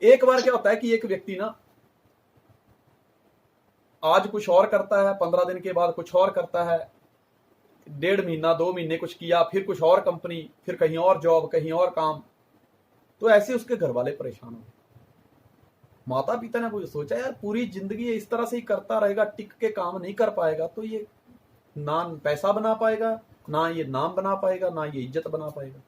एक बार क्या होता है कि एक व्यक्ति ना आज कुछ और करता है, 15 दिन के बाद कुछ और करता है, 1.5 महीना 2 महीने कुछ किया, फिर कुछ और कंपनी, फिर कहीं और जॉब, कहीं और काम। तो ऐसे उसके घर वाले परेशान हो। माता पिता ने कुछ सोचा यार पूरी जिंदगी इस तरह से ही करता रहेगा, टिक के काम नहीं कर पाएगा तो ये ना पैसा बना पाएगा, ना ये नाम बना पाएगा, ना ये इज्जत बना पाएगा।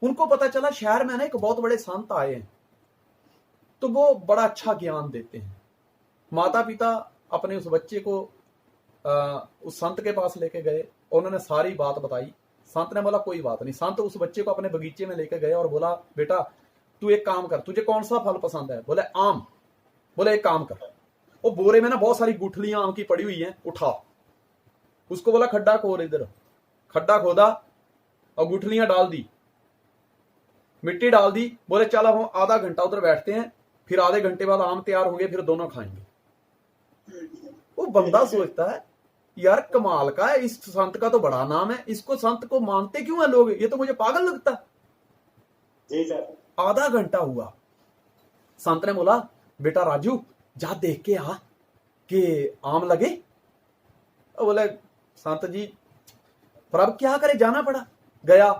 उनको पता चला शहर में ना एक बहुत बड़े संत आए हैं, तो वो बड़ा अच्छा ज्ञान देते हैं। माता पिता अपने उस बच्चे को उस संत के पास लेके गए, उन्होंने सारी बात बताई। संत ने बोला कोई बात नहीं। संत उस बच्चे को अपने बगीचे में लेके गए और बोला बेटा तू एक काम कर, तुझे कौन सा फल पसंद है? बोले आम। बोले एक काम कर, वो बोरे में ना बहुत सारी गुठलियां आम की पड़ी हुई हैं, उठा। उसको बोला खड्डा खोद, इधर खड्डा खोदा और गुठलियां डाल दी, मिट्टी डाल दी। बोले चल हम आधा घंटा उधर बैठते हैं, फिर आधे घंटे बाद आम तैयार होंगे, फिर दोनों खाएंगे। वो बंदा सोचता है यार कमाल का है, इस संत का तो बड़ा नाम है, इसको संत को मानते क्यों है लोग, ये तो मुझे पागल लगता है। जी सर। आधा घंटा हुआ, संत ने बोला बेटा राजू जा देख के आ कि आम लगे। बोले संत जी पर अब क्या करे, जाना पड़ा। गया,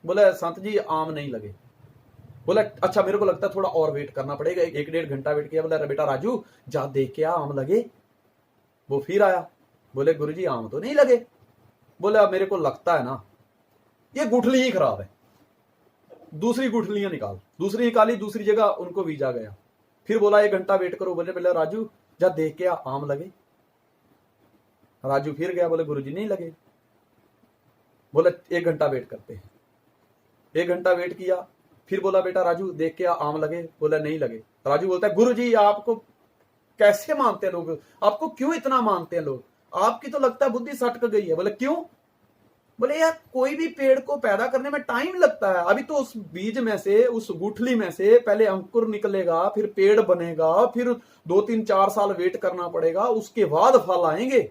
बोले संत जी आम नहीं लगे। बोले अच्छा मेरे को लगता है थोड़ा और वेट करना पड़ेगा, 1-1.5 घंटा वेट किया। बोले बेटा राजू जा देख के आ आम लगे। वो फिर आया, बोले गुरुजी आम तो नहीं लगे। बोले अब मेरे को लगता है ना ये गुठली ही खराब है, दूसरी गुठलियां निकाल। दूसरी निकाली, दूसरी जगह उनको वीजा गया। फिर बोला 1 घंटा वेट करो। बोले पहले राजू जा देख के आ आम लगे। राजू फिर गया, बोले गुरुजी नहीं लगे। बोले 1 घंटा वेट करते हैं। 1 घंटा वेट किया, फिर बोला बेटा राजू देख के आ आम लगे। बोले नहीं लगे। राजू बोलता है गुरुजी आपको कैसे मानते हैं लोग, आपको क्यों इतना मानते हैं लोग, आपकी तो लगता है बुद्धि सटक गई है। बोले क्यों? बोले यार कोई भी पेड़ को पैदा करने में टाइम लगता है, अभी तो उस बीज में से, उस गुठली में से पहले अंकुर निकलेगा, फिर पेड़ बनेगा, फिर 2-3-4 साल वेट करना पड़ेगा, उसके बाद फल आएंगे।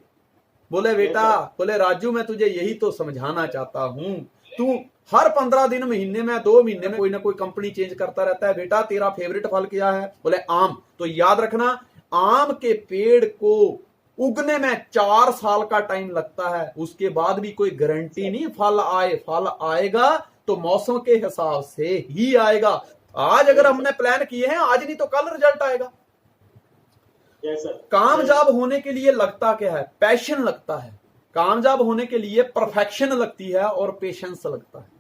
बोले बेटा, बोले राजू मैं तुझे यही तो समझाना चाहता हूं, तू हर 15 दिन, महीने में, 2 महीने में कोई ना कोई कंपनी चेंज करता रहता है। बेटा तेरा फेवरेट फल क्या है? बोले आम। तो याद रखना आम के पेड़ को उगने में 4 साल का टाइम लगता है, उसके बाद भी कोई गारंटी नहीं फल आए। फल आएगा तो मौसम के हिसाब से ही आएगा। आज अगर हमने प्लान किए हैं, आज नहीं तो कल रिजल्ट आएगा। कामयाब होने के लिए लगता क्या है? पैशन लगता है। कामयाब होने के लिए परफेक्शन लगती है और पेशेंस लगता है।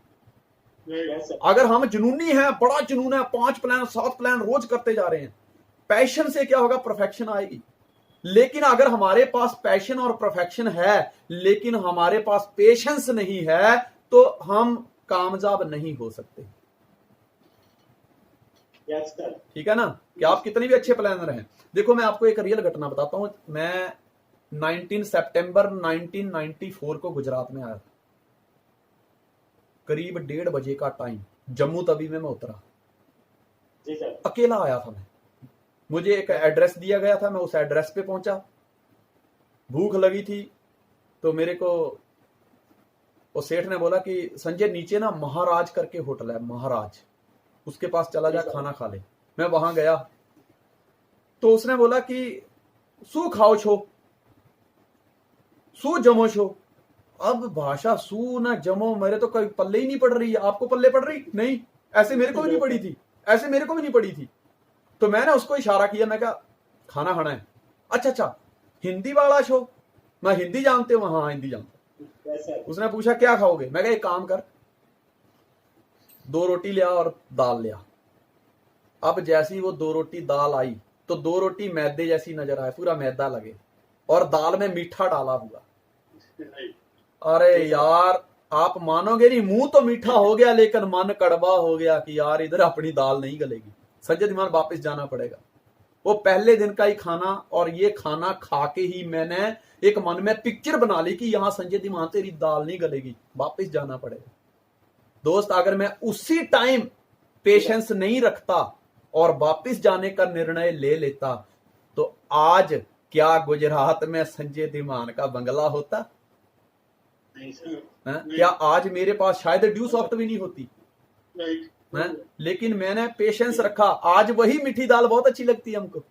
अगर हम जुनूनी हैं, बड़ा जुनून है, 5 प्लान 7 प्लान रोज करते जा रहे हैं, पैशन से क्या होगा? परफेक्शन आएगी। लेकिन अगर हमारे पास पैशन और परफेक्शन है लेकिन हमारे पास पेशेंस नहीं है तो हम कामयाब नहीं हो सकते। ठीक है ना? कि आप कितने भी अच्छे प्लानर हैं। देखो मैं आपको एक रियल घटना बताता हूं। मैं 19 सितंबर 1994 को गुजरात में आया था। करीब 1:30 बजे का टाइम, जम्मू तवी में मैं उतरा। अकेला आया था मैं। मुझे एक एड्रेस दिया गया था, मैं उस एड्रेस पे पहुंचा। भूख लगी थी तो मेरे को वो सेठ ने बोला कि संजय नीचे ना महाराज करके होटल है, महाराज, उसके पास चला जा, खाना खा ले। मैं वहां गया तो उसने बोला कि सू खाओ छो, सू जमो छो। अब भाषा सू ना जमो मेरे तो कभी पल्ले ही नहीं पड़ रही है। आपको पल्ले पड़ रही? नहीं, ऐसे मेरे को भी नहीं पड़ी थी, ऐसे मेरे को भी नहीं पड़ी थी। तो मैंने उसको इशारा किया, मैं कहा खाना खाना है। अच्छा हिंदी वाला छो? मैं हिंदी जानते हो? हाँ हिंदी जानता। उसने पूछा क्या खाओगे? मैं कहा एक काम कर, 2 रोटी लिया और दाल लिया। अब जैसी वो 2 रोटी दाल आई तो 2 रोटी मैदे जैसी नजर आए, पूरा मैदा लगे और दाल में मीठा डाला हुआ। अरे यार आप मानोगे नहीं, मुंह तो मीठा हो गया लेकिन मन कड़वा हो गया कि यार इधर अपनी दाल नहीं गलेगी, संजय धीमान वापस जाना पड़ेगा। वो पहले दिन का ही खाना, और ये खाना खा के ही मैंने एक मन में पिक्चर बना ली कि यहां संजय धीमान तेरी दाल नहीं गलेगी, वापस जाना पड़ेगा। दोस्त अगर मैं उसी टाइम पेशेंस नहीं रखता और वापस जाने का निर्णय ले लेता तो आज क्या गुजरात में संजय धीमान का बंगला होता? क्या आज मेरे पास शायद ड्यू सॉफ्ट भी नहीं होती? लेकिन मैंने पेशेंस रखा। आज वही मीठी दाल बहुत अच्छी लगती है हमको।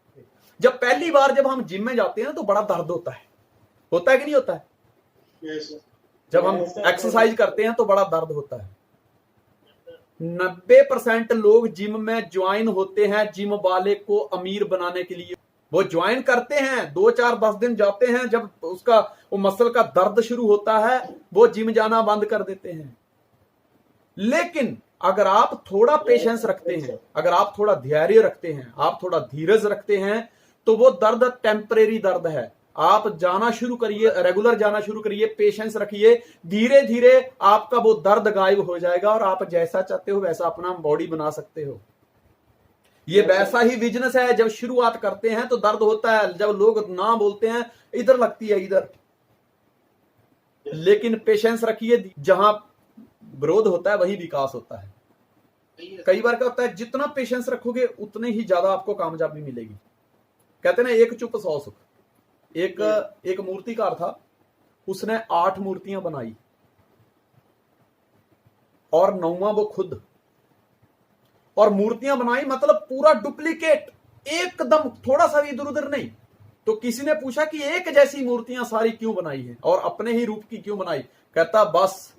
जब पहली बार जब हम जिम में जाते हैं तो बड़ा दर्द होता है कि नहीं होता है? जब हम एक्सरसाइज करते हैं तो बड़ा दर्द होता है। 90% लोग जिम में ज्वाइन होते हैं जिम वाले को अमीर बनाने के लिए। वो ज्वाइन करते हैं, 2-4-10 दिन जाते हैं, जब उसका वो मसल का दर्द शुरू होता है वो जिम जाना बंद कर देते हैं। लेकिन अगर आप थोड़ा पेशेंस रखते हैं, अगर आप थोड़ा धैर्य रखते हैं, आप थोड़ा धीरज रखते हैं, तो वो दर्द टेम्परेरी दर्द है। आप जाना शुरू करिए, रेगुलर जाना शुरू करिए, पेशेंस रखिए, धीरे धीरे आपका वो दर्द गायब हो जाएगा और आप जैसा चाहते हो वैसा अपना बॉडी बना सकते हो। ये वैसा ही बिजनेस है, जब शुरुआत करते हैं तो दर्द होता है, जब लोग ना बोलते हैं इधर लगती है इधर, लेकिन पेशेंस रखिए, जहां विरोध होता है वही विकास होता है। कई बार क्या होता है, जितना पेशेंस रखोगे उतने ही ज्यादा आपको कामयाबी मिलेगी। कहते ना एक चुप 100 सुख। एक मूर्तिकार था, उसने 8 मूर्तियां बनाई और 9वां वो खुद, और मूर्तियां बनाई मतलब पूरा डुप्लीकेट, एकदम थोड़ा सा भी इधर उधर नहीं। तो किसी ने पूछा कि एक जैसी मूर्तियां सारी क्यों बनाई है और अपने ही रूप की क्यों बनाई? कहता बस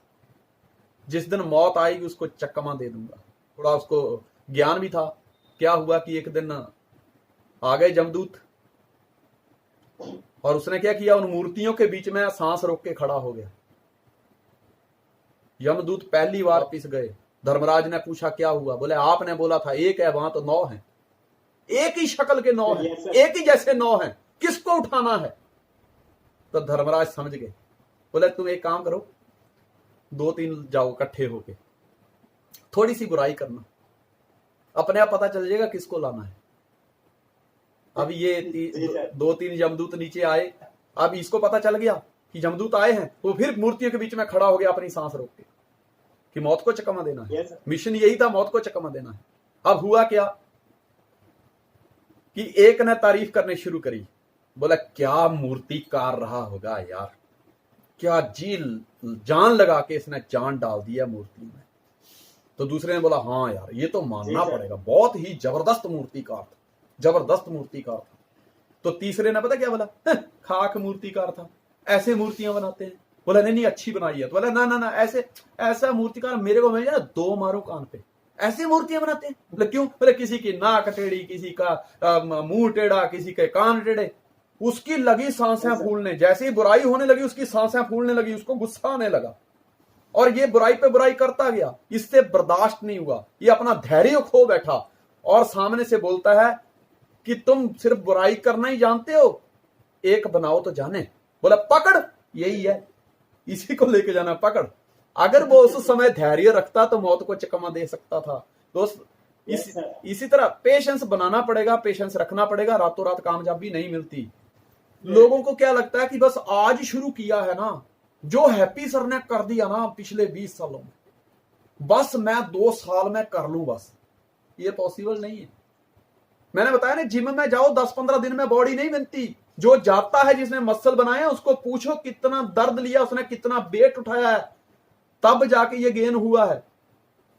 जिस दिन मौत आएगी उसको चक्कमा दे दूंगा। थोड़ा उसको ज्ञान भी था। क्या हुआ कि एक दिन आ गए जमदूत और उसने क्या किया, उन मूर्तियों के बीच में सांस रोक के खड़ा हो गया। यमदूत पहली बार पिस गए। धर्मराज ने पूछा क्या हुआ? बोले आपने बोला था एक है, वहां तो 9 है, एक ही शक्ल के 9 हैं, एक ही जैसे 9 हैं, किसको उठाना है? तो धर्मराज समझ गए। बोले तुम एक काम करो, 2-3 जाओ इकट्ठे होके, थोड़ी सी बुराई करना, अपने आप पता चल जाएगा किसको लाना है। अब ये 2-3 यमदूत नीचे आए। अब इसको पता चल गया कि यमदूत आए हैं, वो फिर मूर्तियों के बीच में खड़ा हो गया अपनी सांस रोक के कि मौत को चकमा देना है। मिशन यही था, मौत को चकमा देना है। अब हुआ क्या कि एक ने तारीफ करने शुरू करी। बोला क्या मूर्तिकार रहा होगा यार, क्या जी जान लगा के इसने जान डाल दिया मूर्ति में। तो दूसरे ने बोला हाँ यार ये तो मानना पड़ेगा, बहुत ही जबरदस्त मूर्तिकार था, जबरदस्त मूर्तिकार था। तो तीसरे ने पता क्या बोला, खाक मूर्तिकार था, ऐसे मूर्तियां बनाते हैं। बोला नहीं अच्छी बनाई है। तो बोला ना ऐसे ऐसा मूर्तिकार मेरे को मिल जाए ना 2 मारो कान पे, ऐसी मूर्तियां बनाते हैं। बोले क्यों? बोले किसी की नाक टेढ़ी, किसी का मुंह टेढ़ा, किसी के कान टेढ़े। उसकी लगी सांसें फूलने, जैसे ही बुराई होने लगी उसकी सांसें फूलने लगी, उसको गुस्सा आने लगा और ये बुराई पे बुराई करता गया। इससे बर्दाश्त नहीं हुआ, ये अपना धैर्य खो बैठा और सामने से बोलता है कि तुम सिर्फ बुराई करना ही जानते हो, एक बनाओ तो जाने। बोला पकड़, यही है, इसी को लेके जाना, पकड़। अगर वो उस समय धैर्य रखता तो मौत को चकमा दे सकता था। दोस्त इसी तरह पेशेंस बनाना पड़ेगा, पेशेंस रखना पड़ेगा। रातों रात कामयाबी नहीं मिलती। लोगों को क्या लगता है कि बस आज शुरू किया है ना, जो हैप्पी सर ने कर दिया ना पिछले 20 सालों में, बस मैं 2 साल में कर लूं, बस ये पॉसिबल नहीं है। मैंने बताया ना, जिम में जाओ 10-15 दिन में बॉडी नहीं बनती। जो जाता है, जिसने मसल बनाया, उसको पूछो कितना दर्द लिया उसने, कितना वेट उठाया है, तब जाके ये गेन हुआ है।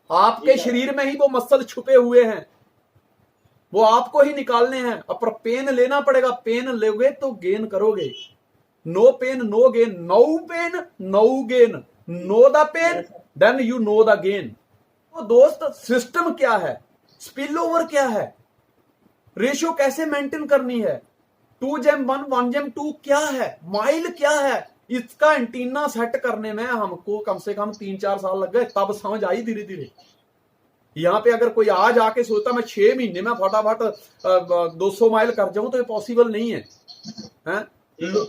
आपके शरीर में ही वो मसल छुपे हुए हैं, वो आपको ही निकालने हैं। अब पेन लेना पड़ेगा, पेन लोगे तो गेन करोगे। No pain no gain, no pain no gain, know the pain then you know the gain. तो दोस्त सिस्टम क्या है, स्पिल ओवर क्या है, रेशियो कैसे मेंटेन करनी है, 2:1 1:2 क्या है, माइल क्या है, इसका एंटीना सेट करने में हमको कम से कम 3-4 साल लग गए। तब समझ आई धीरे धीरे। यहां पे अगर कोई आज आके सोचता मैं 6 महीने में फटाफट 200 माइल कर जाऊं तो ये पॉसिबल नहीं है।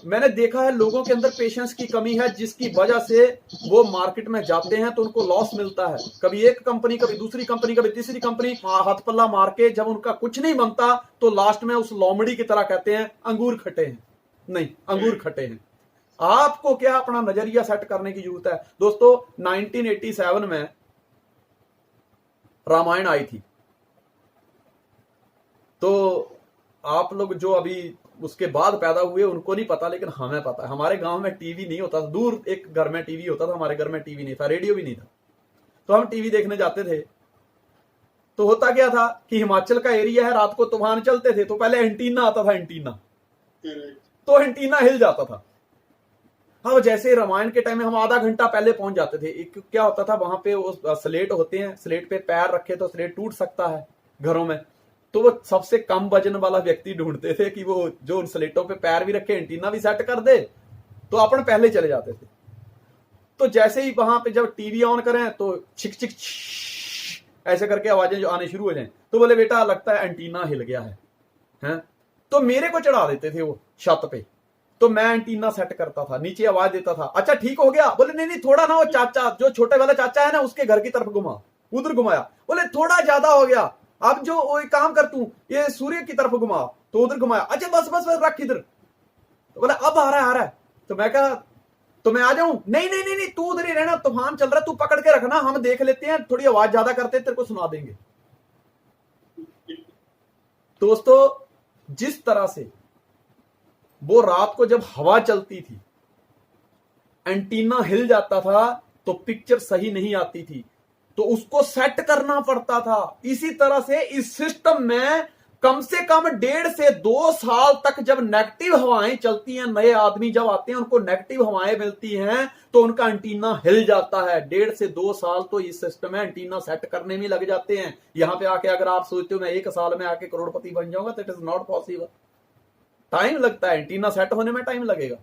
मैंने देखा है लोगों के अंदर पेशेंस की कमी है, जिसकी वजह से वो मार्केट में जाते हैं तो उनको लॉस मिलता है। कभी एक कंपनी, कभी दूसरी कंपनी, कभी तीसरी कंपनी, हाथ पल्ला मार के जब उनका कुछ नहीं बनता तो लास्ट में उस लोमड़ी की तरह कहते हैं अंगूर खट्टे हैं। नहीं, अंगूर खट्टे हैं। आपको क्या अपना नजरिया सेट करने की जरूरत है। दोस्तों 1987 में रामायण आई थी, तो आप लोग जो अभी उसके बाद पैदा हुए उनको नहीं पता, लेकिन हमें पता है। हमारे गांव में टीवी नहीं होता था, दूर एक घर में टीवी होता था, हमारे घर में टीवी नहीं था, रेडियो भी नहीं था। तो हम टीवी देखने जाते थे तो होता क्या था कि हिमाचल का एरिया है, रात को तूफान चलते थे तो पहले एंटीना आता था, एंटीना, तो एंटीना हिल जाता था। हाँ, जैसे रामायण के टाइम में हम आधा घंटा पहले पहुंच जाते थे। एक क्या होता था, वहां पे वो स्लेट होते हैं, स्लेट पे पैर रखे तो स्लेट टूट सकता है घरों में, तो वो सबसे कम वजन वाला व्यक्ति ढूंढते थे कि वो जो उन स्लेटों पे पैर भी रखे, एंटीना भी सेट कर दे, तो अपन पहले चले जाते थे। तो जैसे ही वहां पे जब टीवी ऑन करें तो छिक छिक ऐसे करके आवाजें जो आने शुरू हो जाएं, तो बोले बेटा लगता है एंटीना हिल गया है, हैं? तो मेरे को चढ़ा देते थे वो छत पे, तो मैं एंटीना सेट करता था, नीचे आवाज देता था, अच्छा ठीक हो गया? बोले नहीं नहीं, थोड़ा ना, वो चाचा जो छोटे वाला चाचा है ना, उसके घर की तरफ घुमा, उधर घुमाया। बोले थोड़ा ज्यादा हो गया, अब जो वो एक काम कर तू, ये सूर्य की तरफ घुमा, तो उधर घुमाया। अच्छा बस बस बस रख इधर। तो बोला अब आ रहा है, आ रहा है। तो मैं कहा तो मैं आ जाऊं? नहीं नहीं नहीं नहीं, तू उधर ही रहना, तूफान चल रहा है, तू पकड़ के रखना, हम देख लेते हैं, थोड़ी आवाज ज्यादा करते हैं, तेरे को सुना देंगे। दोस्तों, जिस तरह से वो रात को जब हवा चलती थी एंटीना हिल जाता था तो पिक्चर सही नहीं आती थी, तो उसको सेट करना पड़ता था। इसी तरह से इस सिस्टम में कम से कम 1.5 से 2 साल तक जब नेगेटिव हवाएं चलती हैं, नए आदमी जब आते हैं उनको नेगेटिव हवाएं मिलती हैं, तो उनका एंटीना हिल जाता है। 1.5 से 2 साल तो इस सिस्टम में एंटीना सेट करने में लग जाते हैं। यहां पे आके अगर आप सोचते हो मैं 1 साल में आके करोड़पति बन जाऊंगा, तो it is not possible. Time लगता है, एंटीना सेट होने में टाइम लगेगा।